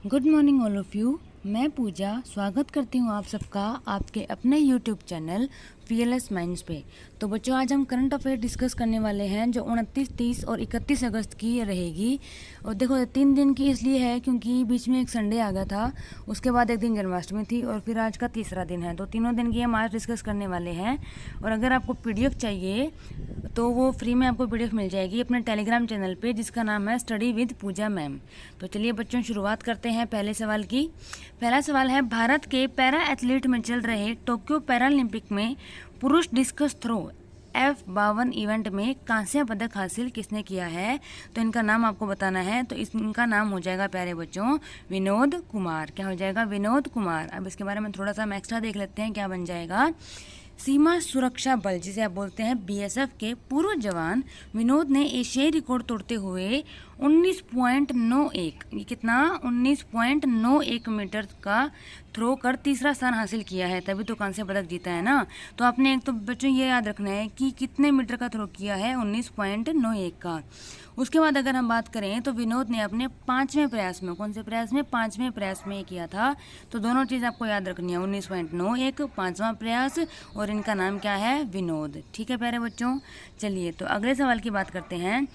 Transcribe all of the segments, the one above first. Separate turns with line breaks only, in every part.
Good morning all of you. मैं पूजा स्वागत करती हूँ आप सबका आपके अपने यूट्यूब चैनल फीयरलेस माइंड्स पे। तो बच्चों, आज हम करंट अफेयर डिस्कस करने वाले हैं जो 29, 30 और 31 अगस्त की रहेगी। और देखो, 3 दिन की इसलिए है क्योंकि बीच में एक संडे आ गया था, उसके बाद एक दिन जन्माष्टमी थी और फिर आज का तीसरा दिन है। तो तीनों दिन की हम आज डिस्कस करने वाले हैं। और अगर आपको पीडीएफ चाहिए तो वो फ्री में आपको पीडीएफ मिल जाएगी अपने टेलीग्राम चैनल पे, जिसका नाम है स्टडी विद पूजा मैम। तो चलिए बच्चों, शुरुआत करते हैं पहले सवाल की। पहला सवाल है, भारत के पैरा एथलीट में चल रहे टोक्यो पैरालंपिक में पुरुष डिस्कस थ्रो F52 इवेंट में कांस्य पदक हासिल किसने किया है? तो इनका नाम आपको बताना है। तो इनका नाम हो जाएगा प्यारे बच्चों विनोद कुमार। क्या हो जाएगा? विनोद कुमार। अब इसके बारे में थोड़ा सा हम एक्स्ट्रा देख लेते हैं क्या बन जाएगा। सीमा सुरक्षा बल जिसे आप बोलते हैं बीएसएफ के पूर्व जवान विनोद ने एशियाई रिकॉर्ड तोड़ते हुए 19.91, ये कितना 19.91 मीटर का थ्रो कर तीसरा स्थान हासिल किया है, तभी तो कांस्य पदक जीता है ना। तो आपने एक तो बच्चों ये याद रखना है कि कितने मीटर का थ्रो किया है, 19.91 का। उसके बाद अगर हम बात करें तो विनोद ने अपने 5वें प्रयास में, कौन से प्रयास में? 5वें प्रयास में किया था। तो दोनों चीज़ आपको याद रखनी है, 19.91 5वां प्रयास, और इनका नाम क्या है? विनोद। ठीक है प्यारे बच्चों, चलिए तो अगले सवाल की बात करते हैं।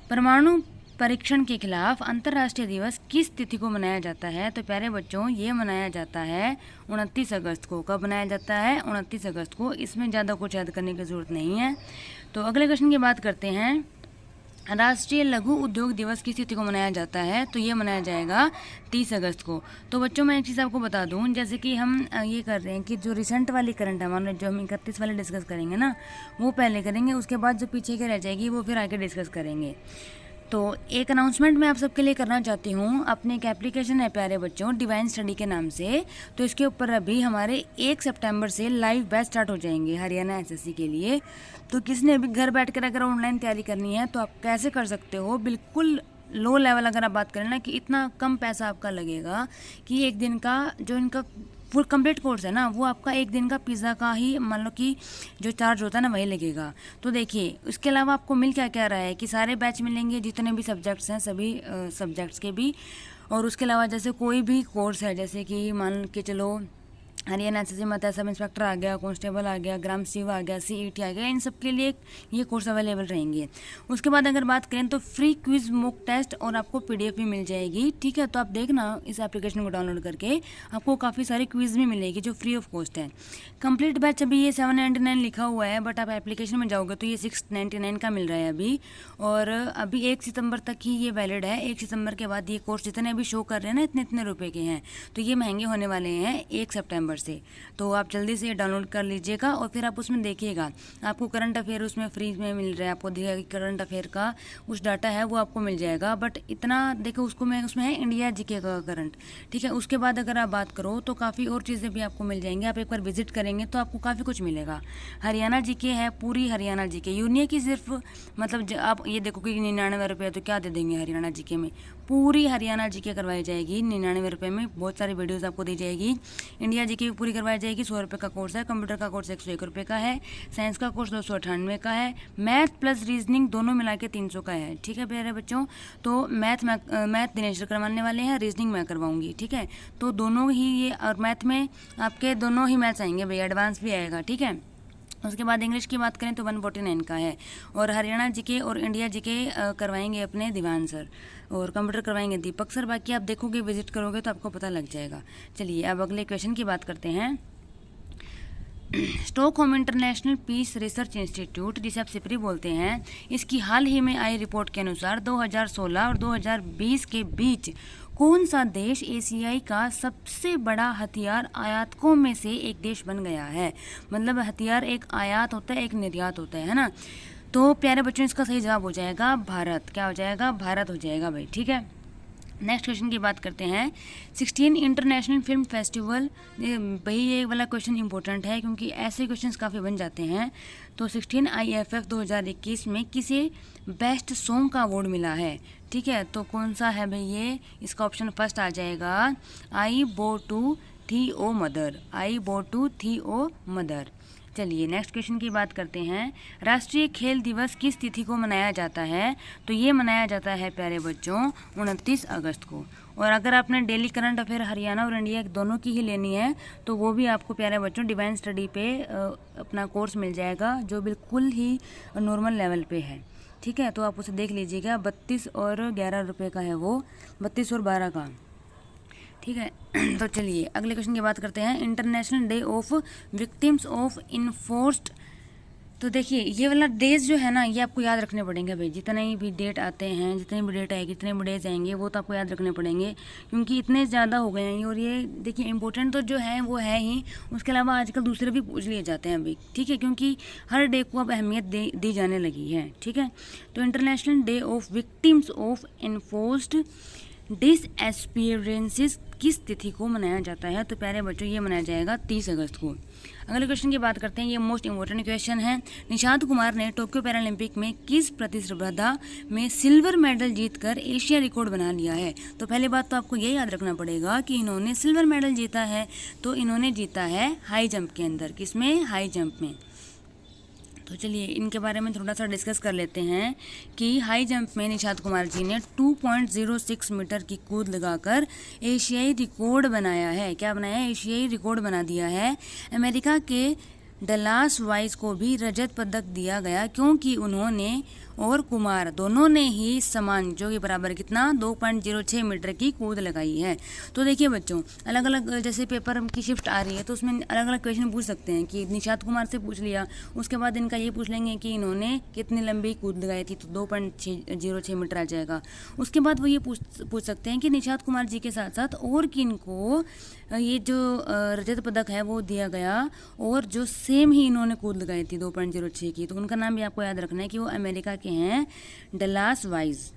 परमाणु परीक्षण के खिलाफ अंतर्राष्ट्रीय दिवस किस तिथि को मनाया जाता है? तो प्यारे बच्चों, ये मनाया जाता है 29 अगस्त को। कब मनाया जाता है? 29 अगस्त को। इसमें ज़्यादा कुछ याद करने की ज़रूरत नहीं है। तो अगले क्वेश्चन की बात करते हैं। राष्ट्रीय लघु उद्योग दिवस किस तिथि को मनाया जाता है? तो ये मनाया जाएगा 30 अगस्त को। तो बच्चों, मैं एक चीज़ आपको बता दूं, जैसे कि हम ये कर रहे हैं कि जो रिसेंट वाली करंट हमारे जो हम 31 वाले डिस्कस करेंगे ना, वो पहले करेंगे, उसके बाद जो पीछे के रह जाएगी वो फिर आगे डिस्कस करेंगे। तो एक अनाउंसमेंट मैं आप सबके लिए करना चाहती हूँ। अपने एक एप्लीकेशन है प्यारे बच्चों डिवाइन स्टडी के नाम से, तो इसके ऊपर अभी हमारे 1 सितंबर से लाइव बैच स्टार्ट हो जाएंगे हरियाणा एसएससी के लिए। तो किसने भी घर बैठ कर अगर ऑनलाइन तैयारी करनी है तो आप कैसे कर सकते हो? बिल्कुल लो लेवल अगर आप बात करें ना, कि इतना कम पैसा आपका लगेगा कि एक दिन का जो इनका फुल कंप्लीट कोर्स है ना, वो आपका एक दिन का पिज़्ज़ा का ही मान लो कि जो चार्ज होता है ना, वही लगेगा। तो देखिए, उसके अलावा आपको मिल क्या क्या रहा है कि सारे बैच मिलेंगे जितने भी सब्जेक्ट्स हैं, सभी सब्जेक्ट्स के भी। और उसके अलावा जैसे कोई भी कोर्स है, जैसे कि मान के चलो हरियाणा एसएससी में सब इंस्पेक्टर आ गया, कांस्टेबल आ गया, ग्राम सेवा आ गया, सीईटी आ गया, इन सब के लिए ये कोर्स अवेलेबल रहेंगे। उसके बाद अगर बात करें तो फ्री क्विज मॉक टेस्ट और आपको पीडीएफ भी मिल जाएगी। ठीक है, तो आप देखना इस एप्लीकेशन को डाउनलोड करके, आपको काफ़ी सारी क्विज भी मिलेगी जो फ्री ऑफ कॉस्ट है। कंप्लीट बैच अभी ये 799 लिखा हुआ है, बट आप एप्लीकेशन में जाओगे तो ये 699 का मिल रहा है अभी। और अभी 1 सितंबर तक ही ये वैलिड है। 1 सितंबर के बाद ये कोर्स जितने अभी शो कर रहे हैं ना, इतने इतने रुपए के हैं, तो ये महंगे होने वाले हैं 1 सितंबर से। तो आप जल्दी से डाउनलोड कर लीजिएगा और फिर आप उसमें देखिएगा, आपको करंट अफेयर उसमें फ्री में मिल रहा है। आपको दिखेगा कि करंट अफेयर का कुछ डाटा है वो आपको मिल जाएगा, बट इतना देखो उसको में उसमें है इंडिया जीके का करंट। ठीक है, उसके बाद अगर आप बात करो तो काफ़ी और चीज़ें भी आपको मिल जाएंगी। आप एक बार विजिट करेंगे तो आपको काफ़ी कुछ मिलेगा। हरियाणा जीके है, पूरी हरियाणा जीके, यूनियन की सिर्फ मतलब आप ये देखो कि 99 रुपये तो क्या दे देंगे हरियाणा जीके में, पूरी हरियाणा जीके करवाई जाएगी 99 रुपये में। बहुत सारी वीडियोज़ आपको दी जाएगी। इंडिया जीके भी पूरी करवाई जाएगी। 100 रुपये का कोर्स है। कंप्यूटर का कोर्स 101 रुपये का है। साइंस का कोर्स 298 का है। मैथ प्लस रीजनिंग दोनों मिला के 300 का है। ठीक है प्यारे बच्चों, तो मैथ दिनेश सर करवाने वाले हैं, रीजनिंग मैं करवाऊंगी। ठीक है, तो दोनों ही ये, और मैथ में आपके दोनों ही मैथ्स आएंगे भैया, एडवांस भी आएगा। ठीक है, उसके बाद इंग्लिश की बात करें तो 149 का है। और हरियाणा जीके और इंडिया जीके करवाएंगे अपने दीवान सर, और कंप्यूटर करवाएंगे दीपक सर। बाकी आप देखोगे, विजिट करोगे तो आपको पता लग जाएगा। चलिए अब अगले क्वेश्चन की बात करते हैं। Stockholm International Peace Research Institute, जिसे आप सिपरी बोलते हैं, इसकी हाल ही में आई रिपोर्ट के अनुसार 2016 और 2020 के बीच कौन सा देश एशियाई का सबसे बड़ा हथियार आयातकों में से एक देश बन गया है? मतलब हथियार एक आयात होता है, एक निर्यात होता है ना। तो प्यारे बच्चों, इसका सही जवाब हो जाएगा भारत। क्या हो जाएगा? भारत हो जाएगा भाई। ठीक है, नेक्स्ट क्वेश्चन की बात करते हैं। 16 इंटरनेशनल फिल्म फेस्टिवल, भाई ये वाला क्वेश्चन इंपॉर्टेंट है क्योंकि ऐसे क्वेश्चंस काफ़ी बन जाते हैं। तो 16 IFF 2021 में किसे बेस्ट सॉन्ग का अवार्ड मिला है? ठीक है, तो कौन सा है भाई ये? इसका ऑप्शन फर्स्ट आ जाएगा आई बो टू थी ओ मदर। आई बो टू थी ओ मदर। चलिए नेक्स्ट क्वेश्चन की बात करते हैं। राष्ट्रीय खेल दिवस किस तिथि को मनाया जाता है? तो ये मनाया जाता है प्यारे बच्चों 29 अगस्त को। और अगर आपने डेली करंट अफेयर हरियाणा और इंडिया दोनों की ही लेनी है तो वो भी आपको प्यारे बच्चों डिवाइन स्टडी पे अपना कोर्स मिल जाएगा, जो बिल्कुल ही नॉर्मल लेवल पे है। ठीक है, तो आप उसे देख लीजिएगा। 32 और 11 रुपये का है वो, 32 और 12 का। ठीक है, तो चलिए अगले क्वेश्चन की बात करते हैं। International day of victims of enforced. तो देखिए ये वाला डेज जो है ना, ये आपको याद रखने पड़ेंगे भाई। जितने भी डेट आते हैं, जितनी भी डेट आएगी, जितने भी डेज आएंगे, वो तो आपको याद रखने पड़ेंगे, क्योंकि इतने ज़्यादा हो गए हैं। और ये देखिए इंपॉर्टेंट तो जो है वो है ही, उसके अलावा आजकल दूसरे भी पूछ लिए जाते हैं अभी। ठीक है, क्योंकि हर डे को अब अहमियत दी जाने लगी है। ठीक है, तो international day of victims of enforced disappearances किस तिथि को मनाया जाता है? तो प्यारे बच्चों ये मनाया जाएगा 30 अगस्त को। अगले क्वेश्चन की बात करते हैं। ये मोस्ट इंपॉर्टेंट क्वेश्चन है। निशांत कुमार ने टोक्यो पैरालंपिक में किस प्रतिस्पर्धा में सिल्वर मेडल जीतकर एशिया रिकॉर्ड बना लिया है? तो पहली बात तो आपको ये याद रखना पड़ेगा कि इन्होंने सिल्वर मेडल जीता है, तो इन्होंने जीता है हाई जंप के अंदर। किसमें? हाई जंप में। तो चलिए इनके बारे में थोड़ा सा डिस्कस कर लेते हैं कि हाई जंप में निशांत कुमार जी ने 2.06 मीटर की कूद लगाकर एशियाई रिकॉर्ड बनाया है। क्या बनाया है? एशियाई रिकॉर्ड बना दिया है। अमेरिका के डलास वाइस को भी रजत पदक दिया गया, क्योंकि उन्होंने और कुमार दोनों ने ही समान, जो कि बराबर कितना 2.06 मीटर की कूद लगाई है। तो देखिए बच्चों, अलग अलग जैसे पेपर की शिफ्ट आ रही है तो उसमें अलग अलग क्वेश्चन पूछ सकते हैं कि निशांत कुमार से पूछ लिया, उसके बाद इनका ये पूछ लेंगे कि इन्होंने कितनी लंबी कूद लगाई थी, तो 2.06 मीटर आ जाएगा। उसके बाद वो ये पूछ सकते हैं कि निशांत कुमार जी के साथ साथ और किन को ये जो रजत पदक है वो दिया गया, और जो सेम ही इन्होंने कूद लगाई थी 2.06 की, तो उनका नाम भी आपको याद रखना है कि वो अमेरिका के हैं, डलास वाइज।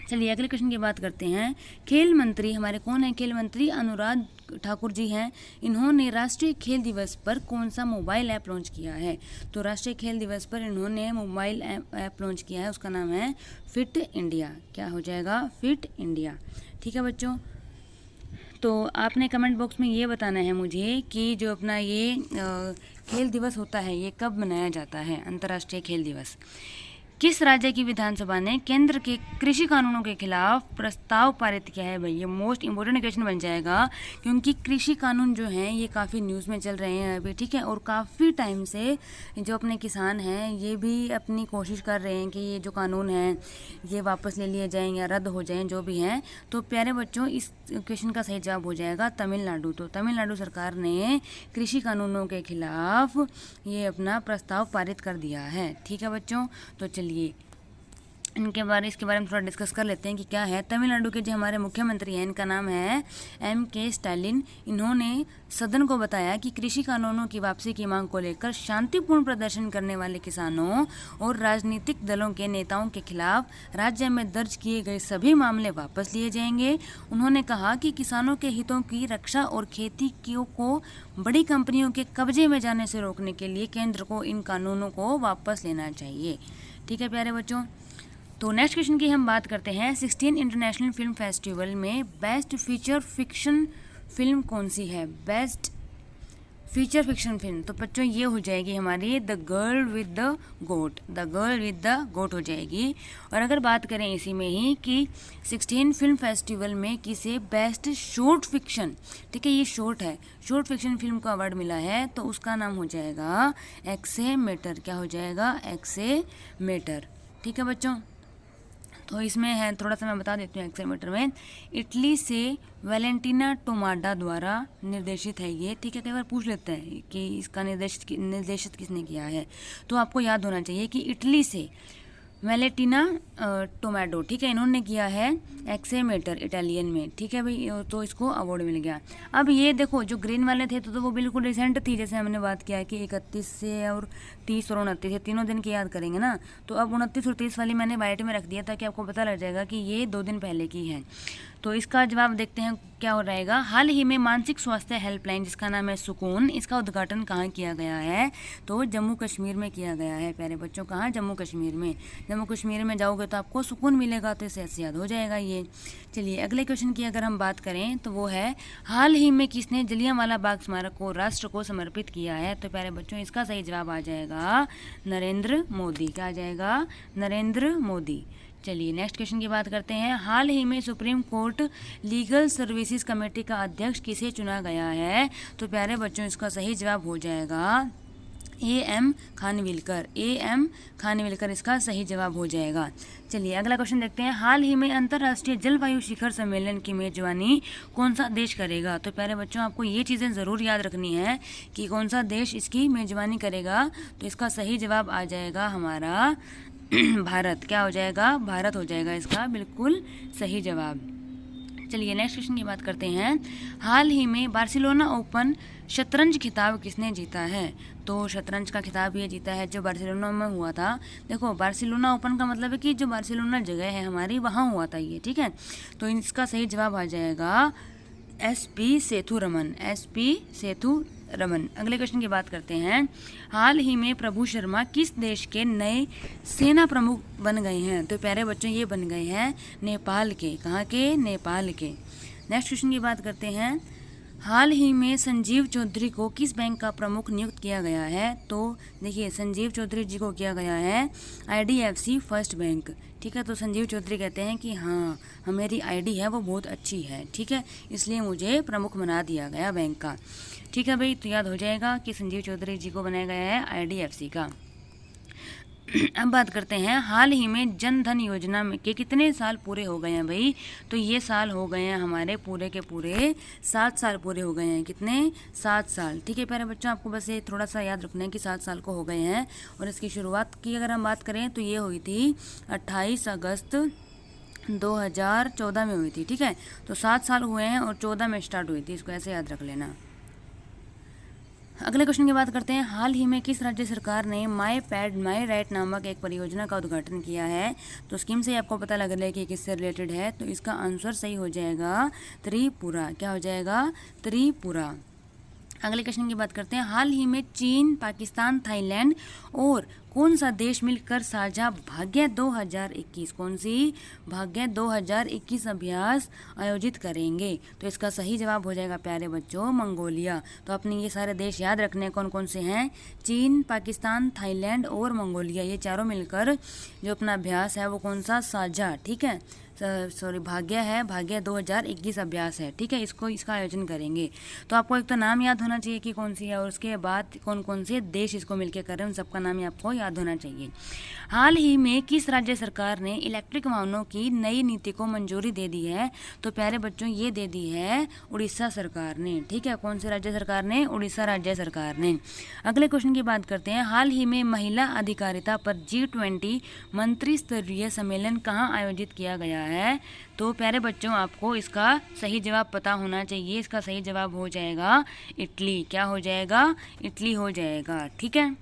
चलिए अगले क्वेश्चन की बात करते हैं। खेल मंत्री हमारे कौन है? खेल मंत्री अनुराग ठाकुर जी हैं। इन्होंने राष्ट्रीय खेल दिवस पर कौन सा मोबाइल ऐप लॉन्च किया है? तो राष्ट्रीय खेल दिवस पर इन्होंने मोबाइल ऐप लॉन्च किया है, उसका नाम है फिट इंडिया। क्या हो जाएगा? Fit India. ठीक है बच्चों, तो आपने कमेंट बॉक्स में ये बताना है मुझे कि जो अपना ये खेल दिवस होता है ये कब मनाया जाता है, अंतर्राष्ट्रीय खेल दिवस। किस राज्य की विधानसभा ने केंद्र के कृषि कानूनों के खिलाफ प्रस्ताव पारित किया है? भाई ये मोस्ट इंपॉर्टेंट क्वेश्चन बन जाएगा, क्योंकि कृषि कानून जो हैं ये काफ़ी न्यूज़ में चल रहे हैं अभी। ठीक है, और काफ़ी टाइम से जो अपने किसान हैं ये भी अपनी कोशिश कर रहे हैं कि ये जो कानून हैं ये वापस ले लिए जाएँ या रद्द हो जाएँ, जो भी हैं। तो प्यारे बच्चों, इस क्वेश्चन का सही जवाब हो जाएगा तमिलनाडु। तो तमिलनाडु सरकार ने कृषि कानूनों के खिलाफ ये अपना प्रस्ताव पारित कर दिया है। ठीक है बच्चों, तो चलिए इसके बारे में थोड़ा डिस्कस कर लेते हैं कि क्या है। तमिलनाडु के जो हमारे मुख्यमंत्री हैं इनका नाम है M.K. स्टालिन। इन्होंने सदन को बताया कि कृषि कानूनों की वापसी की मांग को लेकर शांतिपूर्ण प्रदर्शन करने वाले किसानों और राजनीतिक दलों के नेताओं के खिलाफ राज्य में दर्ज किए गए सभी मामले वापस लिए जाएंगे। उन्होंने कहा कि किसानों के हितों की रक्षा और खेती को बड़ी कंपनियों के कब्जे में जाने से रोकने के लिए केंद्र को इन कानूनों को वापस लेना चाहिए। ठीक है प्यारे बच्चों, तो नेक्स्ट क्वेश्चन की हम बात करते हैं। 16 इंटरनेशनल फिल्म फेस्टिवल में बेस्ट फीचर फिक्शन फिल्म कौन सी है? बेस्ट फीचर फिक्शन फिल्म, तो बच्चों ये हो जाएगी हमारी the girl with the goat. The girl with the goat हो जाएगी। और अगर बात करें इसी में ही कि 16 फिल्म फेस्टिवल में किसे बेस्ट शॉर्ट फिक्शन, ठीक है ये शॉर्ट है, शॉर्ट फिक्शन फिल्म को अवार्ड मिला है, तो उसका नाम हो जाएगा एक्सेमेटर। क्या हो जाएगा? एक्सेमेटर। ठीक है बच्चों, तो इसमें है थोड़ा सा मैं बता देती हूँ। एक्सेमेटर में इटली से वैलेंटीना टोमाडा द्वारा निर्देशित है ये। ठीक है, कई बार पूछ लेते हैं कि इसका निर्देशित किसने किया है, तो आपको याद होना चाहिए कि इटली से वैलेंटीना टोमाडो, ठीक है, इन्होंने किया है एक्सेमेटर इटालियन में। ठीक है भाई, तो इसको अवार्ड मिल गया। अब ये देखो जो ग्रीन वाले थे तो वो बिल्कुल रिसेंट थी, जैसे हमने बात किया कि 31 से और 30 और 29 है, तीनों दिन की याद करेंगे ना। तो अब 29 और 30 वाली मैंने वाइट में रख दिया ताकि आपको पता लग जाएगा कि ये 2 दिन पहले की है। तो इसका जवाब देखते हैं क्या हो रहेगा। हाल ही में मानसिक स्वास्थ्य हेल्पलाइन जिसका नाम है सुकून, इसका उद्घाटन कहाँ किया गया है? तो जम्मू कश्मीर में किया गया है प्यारे बच्चों। कहाँ? जम्मू कश्मीर में। जम्मू कश्मीर में जाओगे तो आपको सुकून मिलेगा, तो इससे ऐसे याद हो जाएगा ये। चलिए अगले क्वेश्चन की अगर हम बात करें तो वो है हाल ही में किसने जलियांवाला बाग स्मारक को राष्ट्र को समर्पित किया है? तो प्यारे बच्चों इसका सही जवाब आ जाएगा नरेंद्र मोदी। क्या आ जाएगा? नरेंद्र मोदी। चलिए नेक्स्ट क्वेश्चन की बात करते हैं। हाल ही में supreme court legal services committee का अध्यक्ष किसे चुना गया है? तो प्यारे बच्चों इसका सही जवाब हो जाएगा AM खानविलकर। AM खानविलकर इसका सही जवाब हो जाएगा। चलिए अगला क्वेश्चन देखते हैं। हाल ही में अंतर्राष्ट्रीय जलवायु शिखर सम्मेलन की मेजबानी कौन सा देश करेगा? तो प्यारे बच्चों आपको ये चीज़ें ज़रूर याद रखनी है कि कौन सा देश इसकी मेजबानी करेगा। तो इसका सही जवाब आ जाएगा हमारा भारत। क्या हो जाएगा? भारत हो जाएगा इसका बिल्कुल सही जवाब। चलिए नेक्स्ट क्वेश्चन की बात करते हैं। हाल ही में बार्सिलोना ओपन शतरंज खिताब किसने जीता है? तो शतरंज का खिताब ये जीता है जो बार्सिलोना में हुआ था। देखो बार्सिलोना ओपन का मतलब है कि जो बार्सिलोना जगह है हमारी वहाँ हुआ था ये, ठीक है। तो इसका सही जवाब आ जाएगा SP सेथुरमन। SP सेथुरमन। अगले क्वेश्चन की बात करते हैं। हाल ही में प्रभु शर्मा किस देश के नए सेना प्रमुख बन गए हैं? तो प्यारे बच्चों ये बन गए हैं नेपाल के। कहाँ के? नेपाल के। नेक्स्ट क्वेश्चन की बात करते हैं। हाल ही में संजीव चौधरी को किस बैंक का प्रमुख नियुक्त किया गया है? तो देखिए संजीव चौधरी जी को किया गया है IDFC फर्स्ट बैंक, ठीक है। तो संजीव चौधरी कहते हैं कि हाँ मेरी ID है वो बहुत अच्छी है, ठीक है, इसलिए मुझे प्रमुख बना दिया गया बैंक का, ठीक है भाई। तो याद हो जाएगा कि संजीव चौधरी जी को बनाया गया है IDFC का। अब बात करते हैं हाल ही में जन धन योजना में के कितने साल पूरे हो गए हैं भाई? तो ये साल हो गए हैं हमारे पूरे के पूरे 7 साल पूरे हो गए हैं। कितने? 7 साल, ठीक है प्यारे बच्चों। आपको बस ये थोड़ा सा याद रखना है कि 7 साल को हो गए हैं। और इसकी शुरुआत की अगर हम बात करें तो ये हुई थी 28 अगस्त 2014 में हुई थी, ठीक है। तो 7 साल हुए हैं और 14 में स्टार्ट हुई थी, इसको ऐसे याद रख लेना। अगले क्वेश्चन की बात करते हैं। हाल ही में किस राज्य सरकार ने माई पैड माई राइट नामक एक परियोजना का उद्घाटन किया है? तो स्कीम से आपको पता लग रहा है कि किससे रिलेटेड है। तो इसका आंसर सही हो जाएगा त्रिपुरा। क्या हो जाएगा? त्रिपुरा। अगले क्वेश्चन की बात करते हैं। हाल ही में चीन, पाकिस्तान, थाईलैंड और कौन सा देश मिलकर साझा भाग्य 2021 कौन सी भाग्य 2021 अभ्यास आयोजित करेंगे? तो इसका सही जवाब हो जाएगा प्यारे बच्चों मंगोलिया। तो अपने ये सारे देश याद रखने कौन कौन से हैं? चीन, पाकिस्तान, थाईलैंड और मंगोलिया, ये चारों मिलकर जो अपना अभ्यास है वो कौन सा साझा, ठीक है, सॉरी भाग्य है, भाग्य 2021 अभ्यास है, ठीक है। इसका आयोजन करेंगे। तो आपको एक तो नाम याद होना चाहिए कि कौन सी है और उसके बाद कौन कौन से देश इसको मिलकर कर रहे हैं, उन सबका नाम आपको याद होना चाहिए। हाल ही में किस राज्य सरकार ने इलेक्ट्रिक वाहनों की नई नीति को मंजूरी दे दी है? तो प्यारे बच्चों ये दे दी है उड़ीसा सरकार ने, ठीक है। कौन से राज्य सरकार ने? उड़ीसा राज्य सरकार ने। अगले क्वेश्चन की बात करते हैं। हाल ही में महिला अधिकारिता पर G20 मंत्री स्तरीय सम्मेलन कहाँ आयोजित किया गया है? तो प्यारे बच्चों आपको इसका सही जवाब पता होना चाहिए। इसका सही जवाब हो जाएगा इटली। क्या हो जाएगा? इटली हो जाएगा, ठीक है।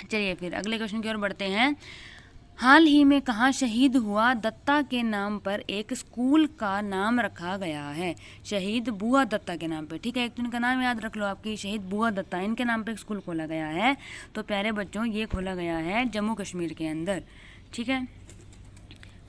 चलिए फिर अगले क्वेश्चन की ओर बढ़ते हैं। हाल ही में कहाँ शहीद हुआ दत्ता के नाम पर एक स्कूल का नाम रखा गया है? शहीद बुआ दत्ता के नाम पे, ठीक है। एक तो इनका नाम याद रख लो आपकी, शहीद बुआ दत्ता, इनके नाम पे एक स्कूल खोला गया है। तो प्यारे बच्चों ये खोला गया है जम्मू कश्मीर के अंदर, ठीक है।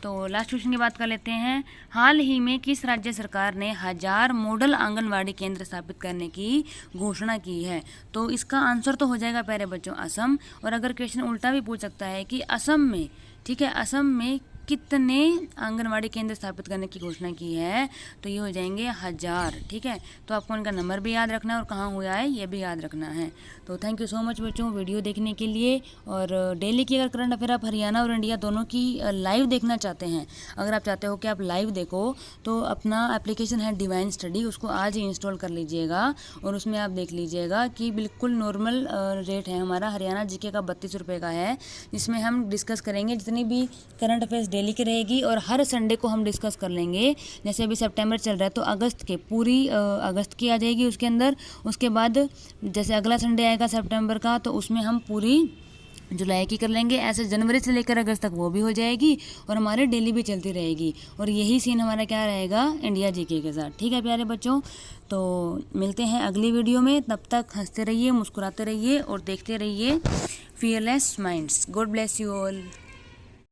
तो लास्ट क्वेश्चन की बात कर लेते हैं। हाल ही में किस राज्य सरकार ने 1000 मॉडल आंगनवाड़ी केंद्र स्थापित करने की घोषणा की है? तो इसका आंसर तो हो जाएगा प्यारे बच्चों असम। और अगर क्वेश्चन उल्टा भी पूछ सकता है कि असम में, ठीक है, असम में कितने आंगनवाड़ी केंद्र स्थापित करने की घोषणा की है? तो ये हो जाएंगे 1000, ठीक है। तो आपको उनका नंबर भी याद रखना है और कहाँ हुआ है ये भी याद रखना है। तो थैंक यू सो मच बच्चों वीडियो देखने के लिए। और डेली की अगर करंट अफेयर आप हरियाणा और इंडिया दोनों की लाइव देखना चाहते हैं, अगर आप चाहते हो कि आप लाइव देखो तो अपना एप्लीकेशन है डिवाइन स्टडी, उसको आज ही इंस्टॉल कर लीजिएगा और उसमें आप देख लीजिएगा कि बिल्कुल नॉर्मल रेट है हमारा। हरियाणा जीके का 32 रुपये का है, जिसमें हम डिस्कस करेंगे जितनी भी करंट अफेयर्स डेली की रहेगी और हर संडे को हम डिस्कस कर लेंगे। जैसे अभी सितंबर चल रहा है तो अगस्त के पूरी अगस्त की आ जाएगी उसके अंदर। उसके बाद जैसे अगला संडे आएगा सितंबर का तो उसमें हम पूरी जुलाई की कर लेंगे, ऐसे जनवरी से लेकर अगस्त तक वो भी हो जाएगी और हमारे डेली भी चलती रहेगी। और यही सीन हमारा क्या रहेगा इंडिया जीके के साथ। ठीक है प्यारे बच्चों, तो मिलते हैं अगली वीडियो में। तब तक हंसते रहिए, मुस्कुराते रहिए और देखते रहिए fearless minds. God bless you all.